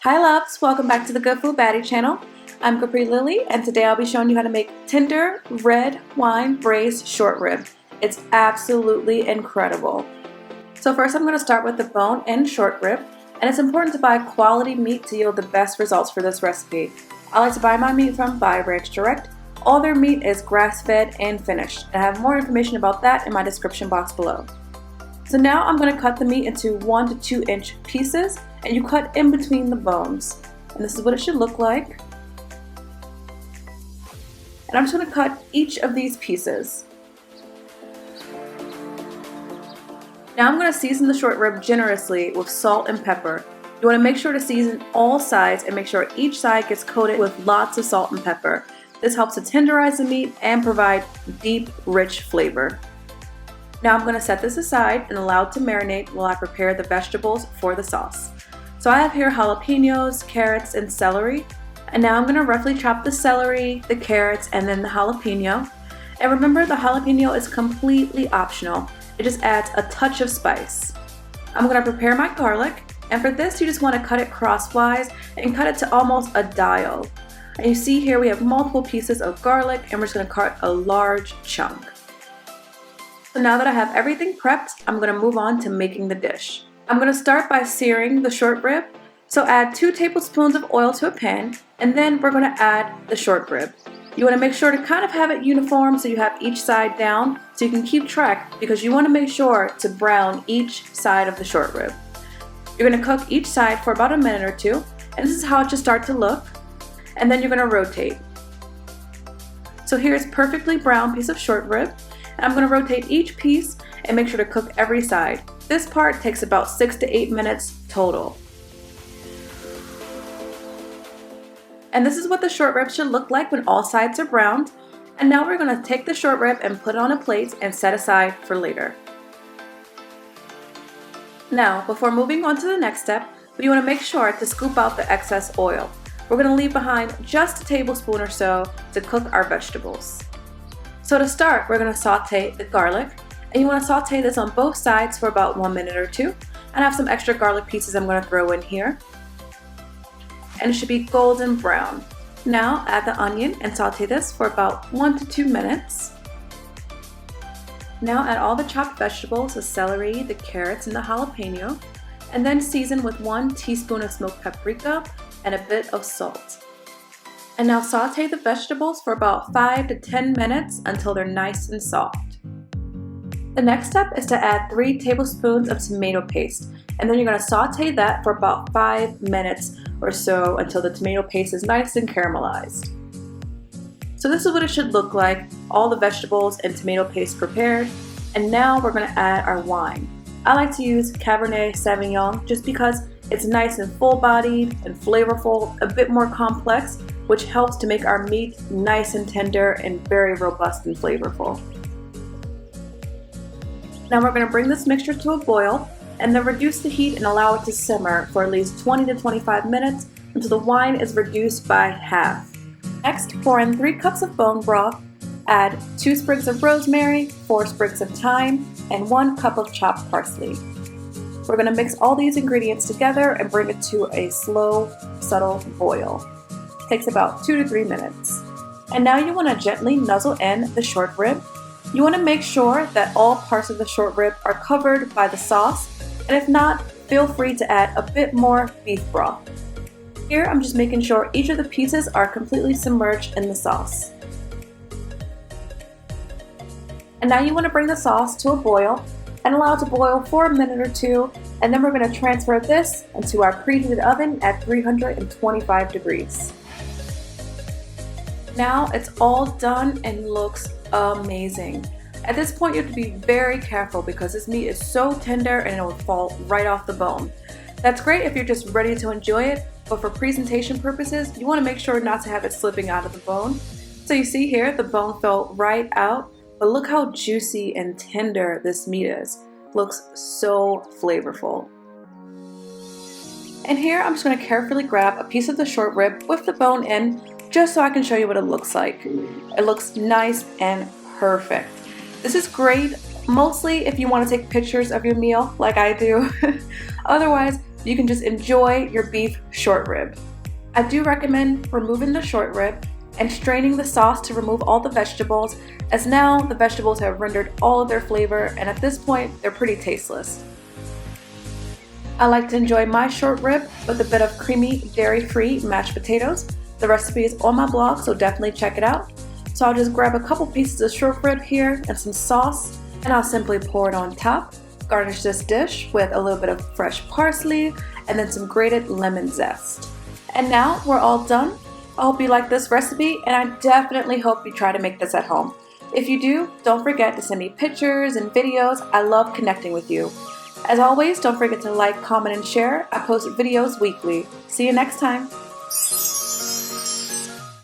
Hi loves, welcome back to the GoodFoodBaddie channel. I'm Capri Lily and today I'll be showing you how to make tender red wine braised short rib. It's absolutely incredible. So first I'm going to start with the bone-in short rib, and it's important to buy quality meat to yield the best results for this recipe. I like to buy my meat from Braised Short. All their meat is grass-fed and finished, and I have more information about that in my description box below. So now I'm going to cut the meat into 1 to 2 inch pieces, and you cut in between the bones. And this is what it should look like. And I'm just going to cut each of these pieces. Now I'm going to season the short rib generously with salt and pepper. You want to make sure to season all sides and make sure each side gets coated with lots of salt and pepper. This helps to tenderize the meat and provide deep, rich flavor. Now I'm going to set this aside and allow it to marinate while I prepare the vegetables for the sauce. So I have here jalapenos, carrots, and celery. And now I'm going to roughly chop the celery, the carrots, and then the jalapeno. And remember, the jalapeno is completely optional. It just adds a touch of spice. I'm going to prepare my garlic, and for this you just want to cut it crosswise and cut it to almost a dial. And you see here we have multiple pieces of garlic, and we're just going to cut a large chunk. So now that I have everything prepped, I'm going to move on to making the dish. I'm going to start by searing the short rib. So add 2 tablespoons of oil to a pan, and then we're going to add the short rib. You want to make sure to kind of have it uniform so you have each side down so you can keep track, because you want to make sure to brown each side of the short rib. You're going to cook each side for about a minute or two, and this is how it should start to look. And then you're going to rotate. So here's a perfectly brown piece of short rib. And I'm going to rotate each piece and make sure to cook every side. This part takes about 6 to 8 minutes total. And this is what the short rib should look like when all sides are browned. And now we're going to take the short rib and put it on a plate and set aside for later. Now, before moving on to the next step, we want to make sure to scoop out the excess oil. We're going to leave behind just a tablespoon or so to cook our vegetables. So to start, we're going to saute the garlic, and you want to saute this on both sides for about 1 minute or 2. And I have some extra garlic pieces I'm going to throw in here. And it should be golden brown. Now add the onion and saute this for about 1 to 2 minutes. Now add all the chopped vegetables, the celery, the carrots, and the jalapeno, and then season with 1 teaspoon of smoked paprika and a bit of salt. And now saute the vegetables for about 5 to 10 minutes until they're nice and soft. The next step is to add 3 tablespoons of tomato paste, and then you're going to saute that for about 5 minutes or so until the tomato paste is nice and caramelized. So this is what it should look like, all the vegetables and tomato paste prepared. And now we're going to add our wine. I like to use Cabernet Sauvignon just because it's nice and full-bodied and flavorful, a bit more complex, which helps to make our meat nice and tender and very robust and flavorful. Now we're going to bring this mixture to a boil and then reduce the heat and allow it to simmer for at least 20 to 25 minutes until the wine is reduced by half. Next, pour in 3 cups of bone broth, add 2 sprigs of rosemary, 4 sprigs of thyme, and 1 cup of chopped parsley. We're going to mix all these ingredients together and bring it to a slow, subtle boil. It takes about 2 to 3 minutes. And now you want to gently nuzzle in the short rib. You want to make sure that all parts of the short rib are covered by the sauce, and if not, feel free to add a bit more beef broth. Here I'm just making sure each of the pieces are completely submerged in the sauce. And now you want to bring the sauce to a boil and allow it to boil for a minute or 2, and then we're going to transfer this into our preheated oven at 325 degrees. Now it's all done and looks amazing. At this point you have to be very careful because this meat is so tender and it will fall right off the bone. That's great if you're just ready to enjoy it, but for presentation purposes you want to make sure not to have it slipping out of the bone. So you see here the bone fell right out. But look how juicy and tender this meat is. Looks so flavorful. And here I'm just going to carefully grab a piece of the short rib with the bone in, just so I can show you what it looks like. It looks nice and perfect. This is great mostly if you want to take pictures of your meal like I do. Otherwise, so you can just enjoy your beef short rib. I do recommend removing the short rib and straining the sauce to remove all the vegetables, as now the vegetables have rendered all of their flavor and at this point they're pretty tasteless. I like to enjoy my short rib with a bit of creamy dairy-free mashed potatoes. The recipe is on my blog, so definitely check it out. So I'll just grab a couple pieces of short rib here and some sauce, and I'll simply pour it on top. Garnish this dish with a little bit of fresh parsley and then some grated lemon zest. And now we're all done. I hope you like this recipe, and I definitely hope you try to make this at home. If you do, don't forget to send me pictures and videos. I love connecting with you. As always, don't forget to like, comment, and share. I post videos weekly. See you next time.